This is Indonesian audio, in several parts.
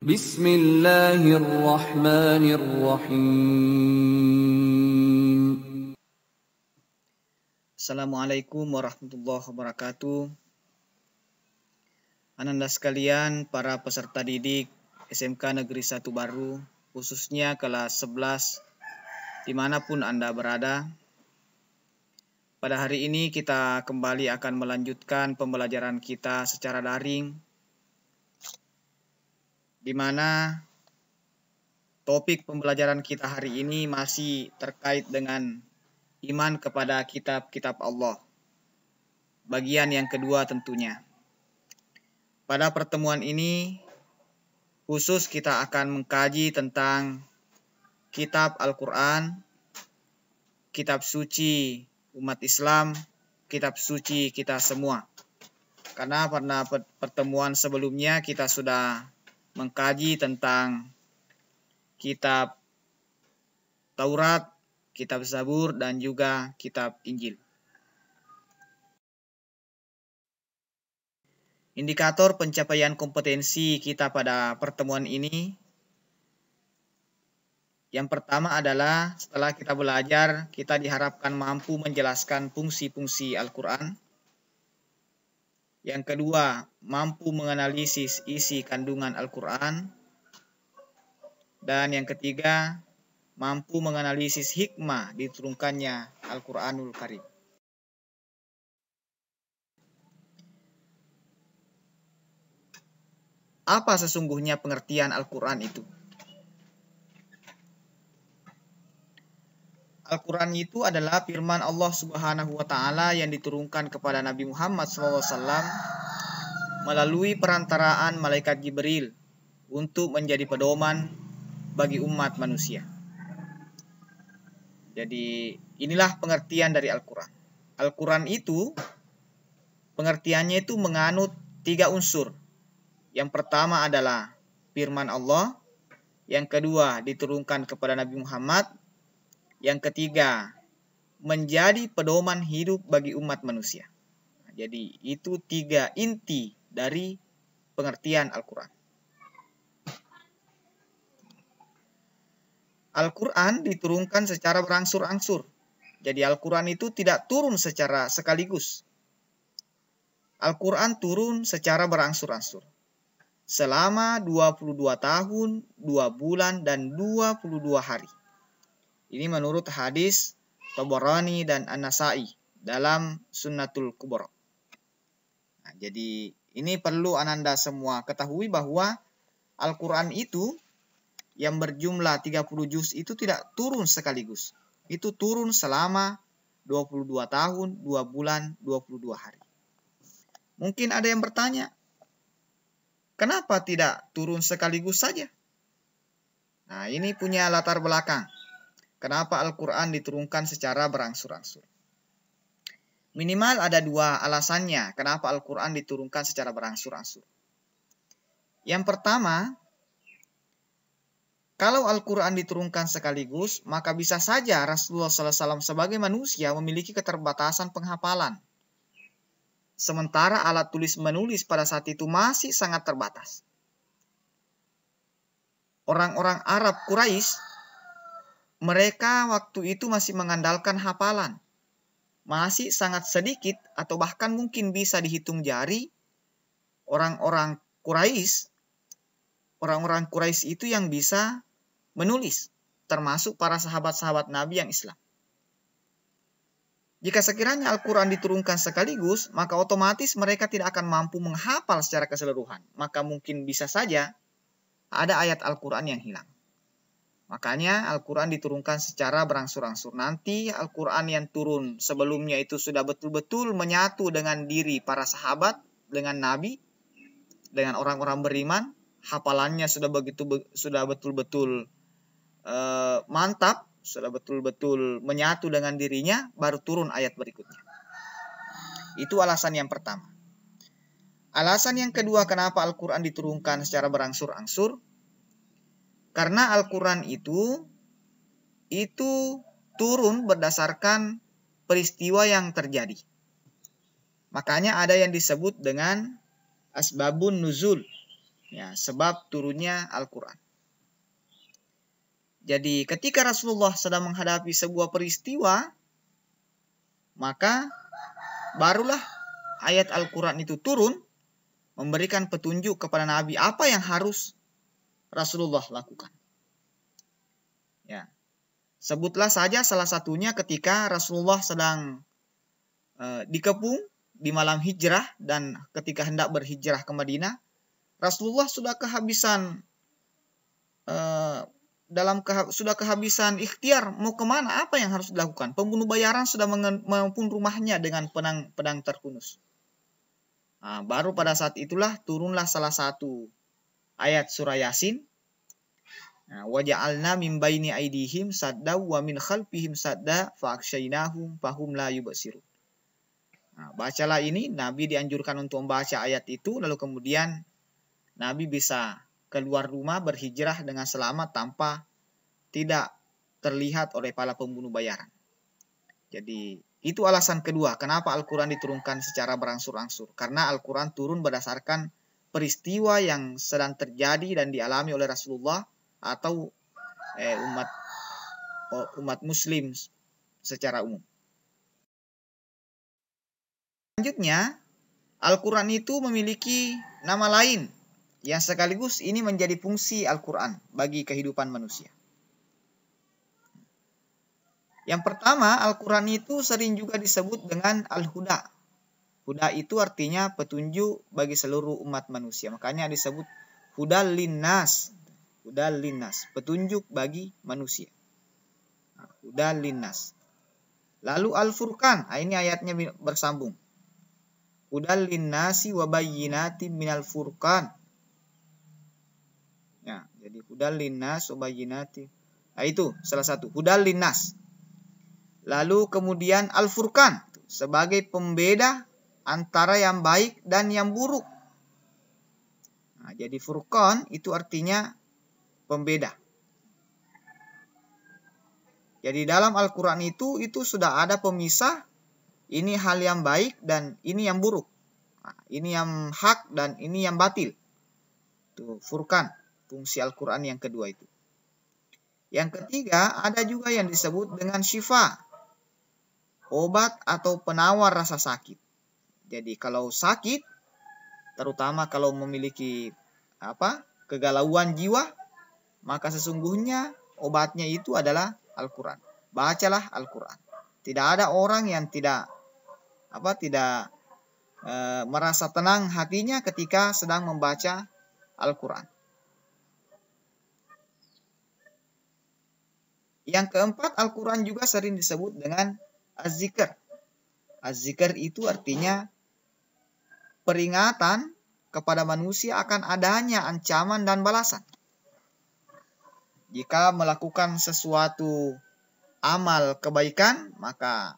Bismillahirrahmanirrahim. Assalamualaikum warahmatullahi wabarakatuh. Ananda sekalian, para peserta didik SMK Negeri 1 Baru, khususnya kelas 11, dimanapun Anda berada. Pada hari ini kita kembali akan melanjutkan pembelajaran kita secara daring, di mana topik pembelajaran kita hari ini masih terkait dengan iman kepada kitab-kitab Allah. Bagian yang kedua tentunya. Pada pertemuan ini khusus kita akan mengkaji tentang kitab Al-Quran, kitab suci umat Islam, kitab suci kita semua. Karena pada pertemuan sebelumnya kita sudah mengkaji tentang kitab Taurat, kitab Zabur, dan juga kitab Injil. Indikator pencapaian kompetensi kita pada pertemuan ini, yang pertama adalah setelah kita belajar, kita diharapkan mampu menjelaskan fungsi-fungsi Al-Quran. Yang kedua, mampu menganalisis isi kandungan Al-Quran. Dan yang ketiga, mampu menganalisis hikmah diturunkannya Al-Quranul Karim. Apa sesungguhnya pengertian Al-Quran itu? Al-Quran itu adalah firman Allah Subhanahu wa Ta'ala yang diturunkan kepada Nabi Muhammad SAW melalui perantaraan malaikat Jibril untuk menjadi pedoman bagi umat manusia. Jadi inilah pengertian dari Al-Quran. Al-Quran itu pengertiannya itu menganut 3 unsur. Yang pertama adalah firman Allah, yang kedua diturunkan kepada Nabi Muhammad, yang ketiga menjadi pedoman hidup bagi umat manusia. Jadi itu 3 inti dari pengertian Al-Quran. Al-Quran diturunkan secara berangsur-angsur. Jadi Al-Quran itu tidak turun secara sekaligus. Al-Quran turun secara berangsur-angsur. Selama 22 tahun, 2 bulan, dan 22 hari. Ini menurut hadis Tabarani dan An-Nasai dalam Sunnatul Kubra. Nah, jadi ini perlu Ananda semua ketahui bahwa Al-Quran itu yang berjumlah 30 juz itu tidak turun sekaligus. Itu turun selama 22 tahun, 2 bulan, 22 hari. Mungkin ada yang bertanya, kenapa tidak turun sekaligus saja? Nah, ini punya latar belakang. Kenapa Al-Quran diturunkan secara berangsur-angsur? Minimal ada 2 alasannya kenapa Al-Quran diturunkan secara berangsur-angsur. Yang pertama, kalau Al-Quran diturunkan sekaligus, maka bisa saja Rasulullah SAW sebagai manusia memiliki keterbatasan penghafalan. Sementara alat tulis menulis pada saat itu masih sangat terbatas. Orang-orang Arab Quraisy, mereka waktu itu masih mengandalkan hafalan. Masih sangat sedikit atau bahkan mungkin bisa dihitung jari orang-orang Quraisy itu yang bisa menulis, termasuk para sahabat-sahabat Nabi yang Islam. Jika sekiranya Al-Quran diturunkan sekaligus, maka otomatis mereka tidak akan mampu menghafal secara keseluruhan. Maka mungkin bisa saja ada ayat Al-Quran yang hilang. Makanya Al-Quran diturunkan secara berangsur-angsur. Nanti Al-Quran yang turun sebelumnya itu sudah betul-betul menyatu dengan diri para sahabat, dengan Nabi, dengan orang-orang beriman. Hafalannya sudah betul-betul mantap, sudah betul-betul menyatu dengan dirinya, baru turun ayat berikutnya. Itu alasan yang pertama. Alasan yang kedua kenapa Al-Quran diturunkan secara berangsur-angsur, karena Al-Quran itu turun berdasarkan peristiwa yang terjadi. Makanya ada yang disebut dengan asbabun nuzul. Ya, sebab turunnya Al-Quran. Jadi ketika Rasulullah sedang menghadapi sebuah peristiwa, maka barulah ayat Al-Quran itu turun, memberikan petunjuk kepada Nabi apa yang harus Rasulullah lakukan. Ya. Sebutlah saja salah satunya ketika Rasulullah sedang dikepung di malam hijrah, dan ketika hendak berhijrah ke Madinah, Rasulullah sudah kehabisan sudah kehabisan ikhtiar mau kemana, apa yang harus dilakukan. Pembunuh bayaran sudah mengepung rumahnya dengan pedang terhunus. Nah, baru pada saat itulah turunlah salah satu ayat surah Yasin. Wa ja'alna min baini aydihim sadda wa min khalfihim sadda fa akshaynahum fahum la yubsirun. Nah, bacalah ini, Nabi dianjurkan untuk membaca ayat itu, lalu kemudian Nabi bisa keluar rumah berhijrah dengan selamat tanpa tidak terlihat oleh para pembunuh bayaran. Jadi itu alasan kedua kenapa Al-Quran diturunkan secara berangsur-angsur. Karena Al-Quran turun berdasarkan peristiwa yang sedang terjadi dan dialami oleh Rasulullah atau umat muslim secara umum. Selanjutnya, Al-Quran itu memiliki nama lain yang sekaligus ini menjadi fungsi Al-Quran bagi kehidupan manusia. Yang pertama, Al-Quran itu sering juga disebut dengan Al-Huda. Huda itu artinya petunjuk bagi seluruh umat manusia. Makanya disebut Hudal Linnas. Hudal Linnas, petunjuk bagi manusia. Hudal Linnas. Lalu Al-Furqan, ini ayatnya bersambung. Hudal linnasi wa bayyinatin minal furqan. Ya, jadi hudal linnas wa bayyinatin. Nah, itu salah satu, hudal linnas. Lalu kemudian Al-Furqan sebagai pembeda antara yang baik dan yang buruk. Nah, jadi Furqan itu artinya pembeda. Jadi dalam Al-Quran itu sudah ada pemisah. Ini hal yang baik dan ini yang buruk. Nah, ini yang hak dan ini yang batil. Itu Furqan, fungsi Al-Quran yang kedua itu. Yang ketiga, ada juga yang disebut dengan syifa, obat atau penawar rasa sakit. Jadi kalau sakit, terutama kalau memiliki kegalauan jiwa, maka sesungguhnya obatnya itu adalah Al-Quran. Bacalah Al-Quran. Tidak ada orang yang tidak merasa tenang hatinya ketika sedang membaca Al-Quran. Yang keempat, Al-Quran juga sering disebut dengan Az-Zikr. Az-Zikr itu artinya peringatan kepada manusia akan adanya ancaman dan balasan. Jika melakukan sesuatu amal kebaikan, maka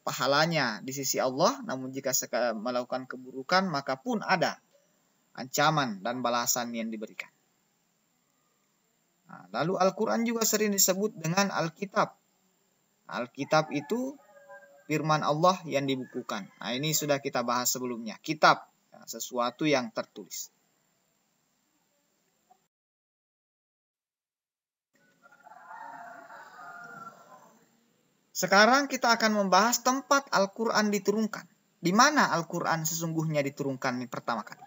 pahalanya di sisi Allah, namun jika melakukan keburukan, maka pun ada ancaman dan balasan yang diberikan. Nah, lalu Al-Quran juga sering disebut dengan Alkitab. Alkitab itu firman Allah yang dibukukan. Nah, ini sudah kita bahas sebelumnya. Kitab, sesuatu yang tertulis. Sekarang kita akan membahas tempat Al-Quran diturunkan. Di mana Al-Quran sesungguhnya diturunkan ini pertama kali.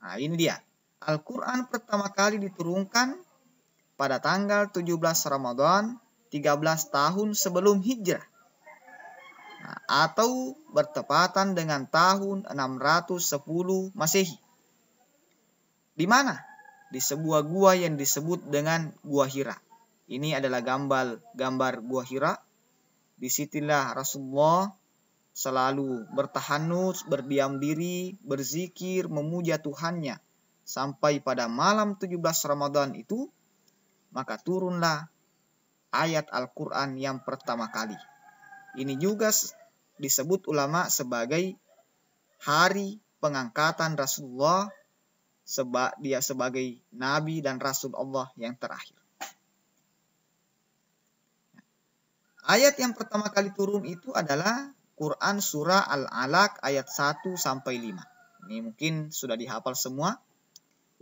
Nah, ini dia. Al-Quran pertama kali diturunkan pada tanggal 17 Ramadan 13 tahun sebelum hijrah. Nah, atau bertepatan dengan tahun 610 Masehi. Di mana? Di sebuah gua yang disebut dengan Gua Hira. Ini adalah gambar Gua Hira. Disitulah Rasulullah selalu bertahanus, berdiam diri, berzikir, memuja Tuhannya. Sampai pada malam 17 Ramadan itu, maka turunlah ayat Al-Quran yang pertama kali. Ini juga disebut ulama sebagai hari pengangkatan Rasulullah, dia sebagai Nabi dan Rasul Allah yang terakhir. Ayat yang pertama kali turun itu adalah Quran surah Al-Alaq ayat 1 sampai 5. Ini mungkin sudah dihafal semua.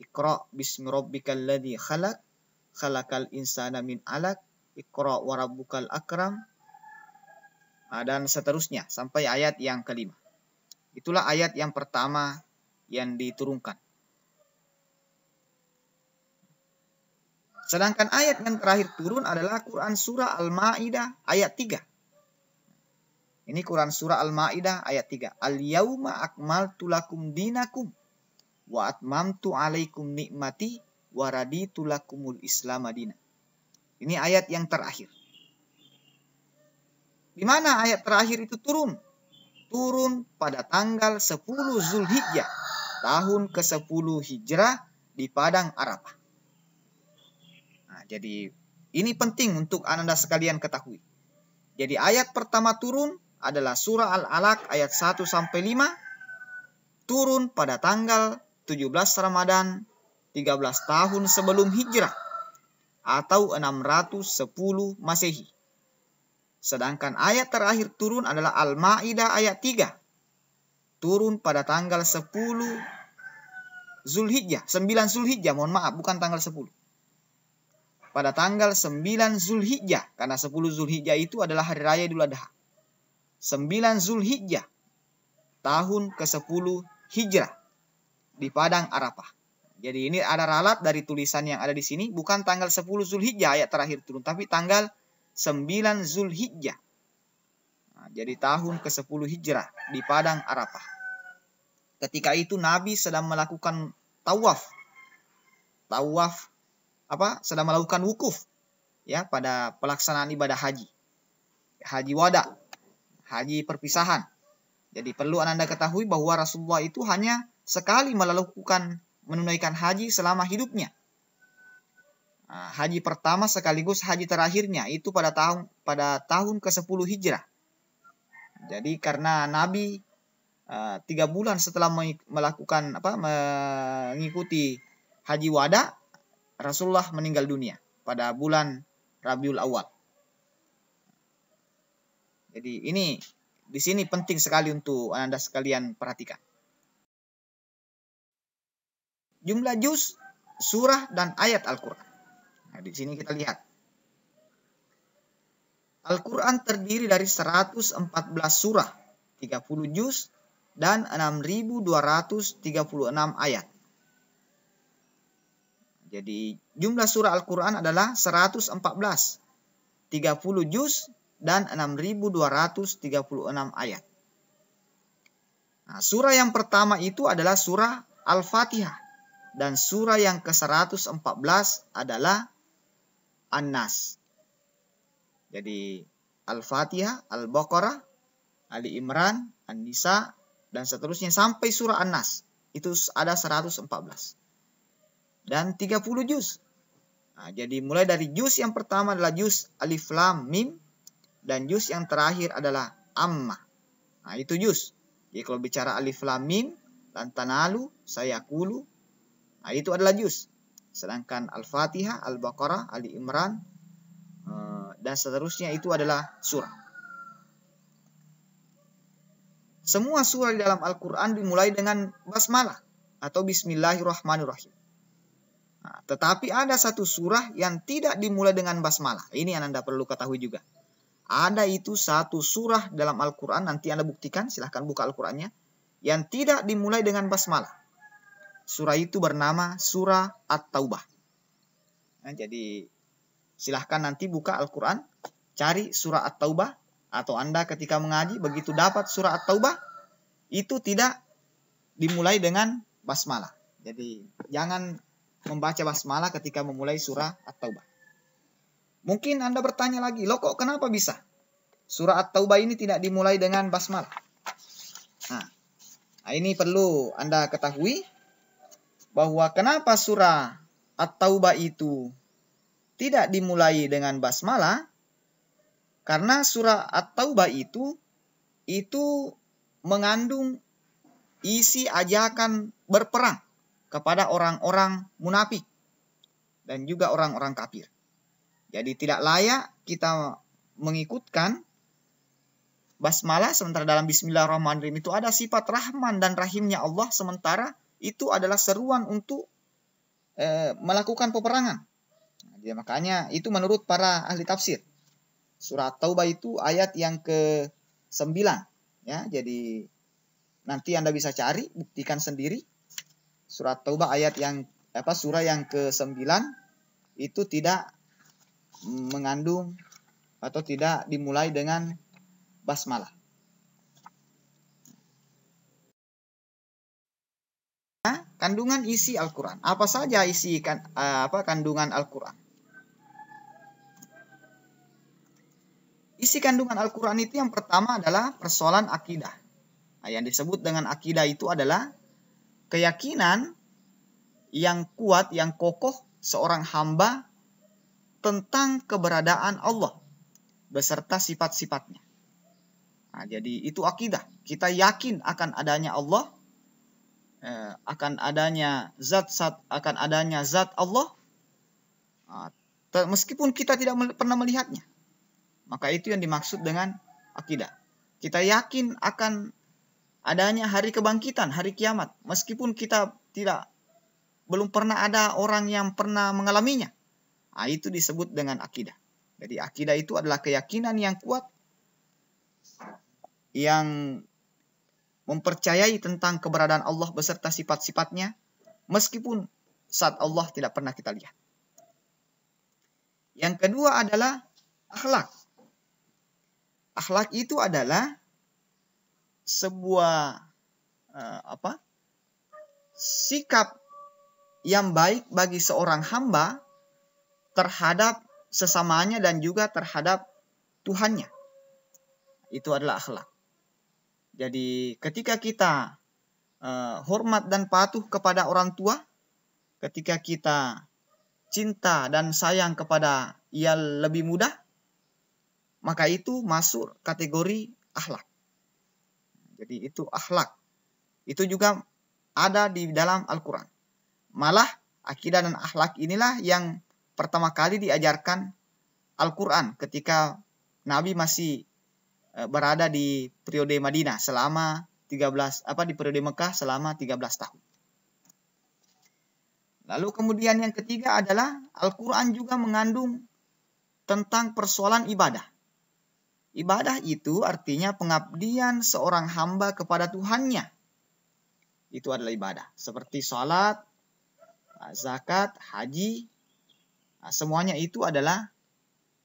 Iqra bismi rabbikal ladzi khalaq, khalaqal insana min 'alaq, Iqra wa rabbukal akram. Dan seterusnya sampai ayat yang kelima. Itulah ayat yang pertama yang diturunkan. Sedangkan ayat yang terakhir turun adalah Quran surah Al-Maidah ayat 3. Ini Quran surah Al-Maidah ayat 3. Al-yauma akmaltu lakum dinakum wa atmamtu alaikum nikmati wa raditu lakumul Islam madina. Ini ayat yang terakhir. Di mana ayat terakhir itu turun? Turun pada tanggal 10 Zulhijjah, tahun ke-10 Hijrah di Padang Arafah. Nah, jadi ini penting untuk Anda sekalian ketahui. Jadi ayat pertama turun adalah surah Al-Alaq ayat 1 sampai 5, turun pada tanggal 17 Ramadan 13 tahun sebelum Hijrah atau 610 Masehi. Sedangkan ayat terakhir turun adalah Al-Maidah ayat 3. Turun pada tanggal 10 Zulhijjah, 9 Zulhijjah, mohon maaf, bukan tanggal 10. Pada tanggal 9 Zulhijjah, karena 10 Zulhijjah itu adalah hari raya Idul Adha. 9 Zulhijjah, tahun ke-10 Hijrah di Padang Arafah. Jadi ini ada ralat dari tulisan yang ada di sini, bukan tanggal 10 Zulhijjah ayat terakhir turun, tapi tanggal 9 Zulhijjah. Nah, jadi tahun ke-10 Hijrah di Padang Arafah. Ketika itu Nabi sedang melakukan tawaf. Sedang melakukan wukuf ya pada pelaksanaan ibadah haji. Haji wada, haji perpisahan. Jadi perlu Anda ketahui bahwa Rasulullah itu hanya sekali menunaikan haji selama hidupnya. Haji pertama sekaligus haji terakhirnya itu pada tahun ke-10 Hijrah. Jadi karena Nabi 3 bulan setelah mengikuti haji wada, Rasulullah meninggal dunia pada bulan Rabiul Awal. Jadi ini di sini penting sekali untuk Anda sekalian perhatikan. Jumlah juz, surah dan ayat Al-Qur'an. Nah, di sini kita lihat. Al-Quran terdiri dari 114 surah, 30 juz, dan 6.236 ayat. Jadi jumlah surah Al-Quran adalah 114, 30 juz, dan 6.236 ayat. Nah, surah yang pertama itu adalah surah Al-Fatihah. Dan surah yang ke-114 adalah An-Nas. Jadi Al-Fatihah, Al-Baqarah, Ali Imran, An-Nisa, dan seterusnya sampai surah An-Nas. Itu ada 114. Dan 30 juz. Nah, jadi mulai dari juz yang pertama adalah juz Alif Lam Mim. Dan juz yang terakhir adalah Amma. Nah, itu juz. Jadi kalau bicara Alif Lam Mim, Lan Tanalu, Sayaqulu, nah itu adalah juz. Sedangkan Al-Fatihah, Al-Baqarah, Ali Imran, dan seterusnya itu adalah surah. Semua surah di dalam Al-Quran dimulai dengan basmalah atau Bismillahirrahmanirrahim. Nah, tetapi ada satu surah yang tidak dimulai dengan basmalah. Ini yang Anda perlu ketahui juga. Ada itu satu surah dalam Al-Quran, nanti Anda buktikan, silahkan buka Al-Qurannya, yang tidak dimulai dengan basmalah. Surah itu bernama Surah At-Taubah. Nah, jadi silahkan nanti buka Al-Quran, cari Surah At-Taubah, atau Anda ketika mengaji begitu dapat Surah At-Taubah, itu tidak dimulai dengan basmalah. Jadi jangan membaca basmalah ketika memulai Surah At-Taubah. Mungkin Anda bertanya lagi, loh kok kenapa bisa Surah At-Taubah ini tidak dimulai dengan basmalah? Nah, ini perlu Anda ketahui bahwa kenapa surah At-Taubah itu tidak dimulai dengan basmalah, karena surah At-Taubah itu mengandung isi ajakan berperang kepada orang-orang munafik dan juga orang-orang kafir. Jadi tidak layak kita mengikutkan basmalah, sementara dalam Bismillahirrahmanirrahim itu ada sifat Rahman dan Rahimnya Allah, sementara itu adalah seruan untuk melakukan peperangan. Jadi, makanya itu menurut para ahli tafsir. Surat Taubah itu ayat yang ke-9. Ya, jadi nanti Anda bisa cari, buktikan sendiri. Surat Taubah ayat yang surah yang ke-9 itu tidak mengandung atau tidak dimulai dengan basmalah. Kandungan isi Al-Quran. Apa saja isi kandungan Al-Quran? Isi kandungan Al-Quran itu yang pertama adalah persoalan akidah. Nah, yang disebut dengan akidah itu adalah keyakinan yang kuat, yang kokoh seorang hamba tentang keberadaan Allah beserta sifat-sifatnya. Nah, jadi itu akidah. Kita yakin akan adanya Allah, akan adanya zat Allah, meskipun kita tidak pernah melihatnya. Maka itu yang dimaksud dengan akidah. Kita yakin akan adanya hari kebangkitan, hari kiamat, meskipun kita belum pernah ada orang yang pernah mengalaminya. Nah, itu disebut dengan akidah. Jadi akidah itu adalah keyakinan yang kuat yang mempercayai tentang keberadaan Allah beserta sifat-sifatnya, meskipun saat Allah tidak pernah kita lihat. Yang kedua adalah akhlak. Akhlak itu adalah sebuah sikap yang baik bagi seorang hamba terhadap sesamanya dan juga terhadap Tuhannya. Itu adalah akhlak. Jadi ketika kita hormat dan patuh kepada orang tua, ketika kita cinta dan sayang kepada yang lebih muda, maka itu masuk kategori akhlak. Jadi itu akhlak. Itu juga ada di dalam Al-Quran. Malah akidah dan akhlak inilah yang pertama kali diajarkan Al-Quran ketika Nabi masih berada di periode Madinah selama di periode Mekah selama 13 tahun. Lalu kemudian yang ketiga adalah Al-Quran juga mengandung tentang persoalan ibadah. Ibadah itu artinya pengabdian seorang hamba kepada Tuhannya. Itu adalah ibadah. Seperti sholat, zakat, haji, semuanya itu adalah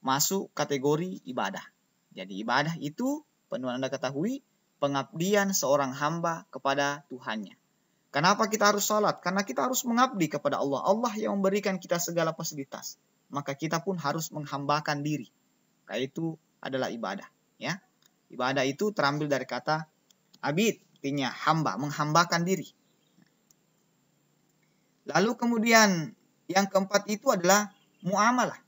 masuk kategori ibadah. Jadi ibadah itu, perlu Anda ketahui, pengabdian seorang hamba kepada Tuhannya. Kenapa kita harus sholat? Karena kita harus mengabdi kepada Allah. Allah yang memberikan kita segala fasilitas. Maka kita pun harus menghambakan diri. Itu adalah ibadah. Ya, ibadah itu terambil dari kata abid, artinya hamba, menghambakan diri. Lalu kemudian yang keempat itu adalah muamalah.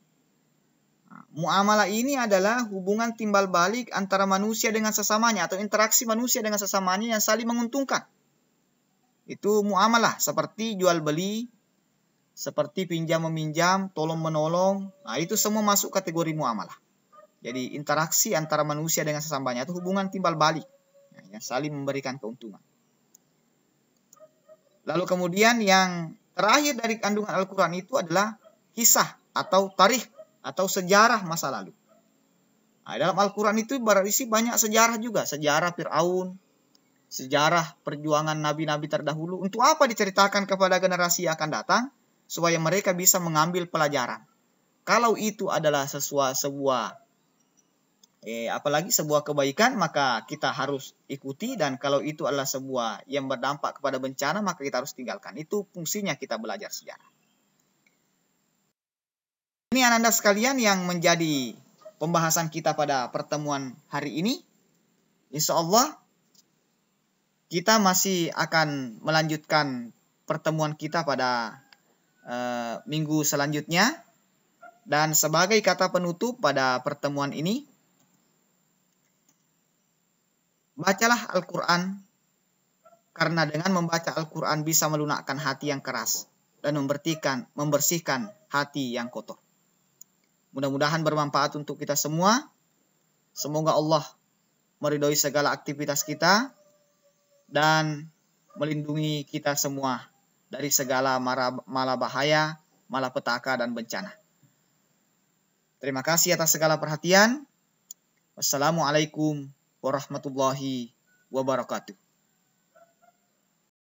Muamalah ini adalah hubungan timbal balik antara manusia dengan sesamanya atau interaksi manusia dengan sesamanya yang saling menguntungkan. Itu muamalah, seperti jual beli, seperti pinjam meminjam, tolong menolong. Nah, itu semua masuk kategori muamalah. Jadi interaksi antara manusia dengan sesamanya itu hubungan timbal balik yang saling memberikan keuntungan. Lalu kemudian yang terakhir dari kandungan Al-Quran itu adalah kisah atau tarikh atau sejarah masa lalu. Nah, dalam Al-Quran itu berisi banyak sejarah juga. Sejarah Fir'aun, sejarah perjuangan nabi-nabi terdahulu. Untuk apa diceritakan kepada generasi yang akan datang? Supaya mereka bisa mengambil pelajaran. Kalau itu adalah sebuah kebaikan, maka kita harus ikuti. Dan kalau itu adalah sebuah yang berdampak kepada bencana, maka kita harus tinggalkan. Itu fungsinya kita belajar sejarah. Ini Anda sekalian yang menjadi pembahasan kita pada pertemuan hari ini. Insya Allah kita masih akan melanjutkan pertemuan kita pada minggu selanjutnya. Dan sebagai kata penutup pada pertemuan ini, bacalah Al-Quran, karena dengan membaca Al-Quran bisa melunakkan hati yang keras dan membersihkan hati yang kotor. Mudah-mudahan bermanfaat untuk kita semua. Semoga Allah meridhoi segala aktivitas kita, dan melindungi kita semua dari segala malabahaya, malapetaka, dan bencana. Terima kasih atas segala perhatian. Wassalamualaikum warahmatullahi wabarakatuh.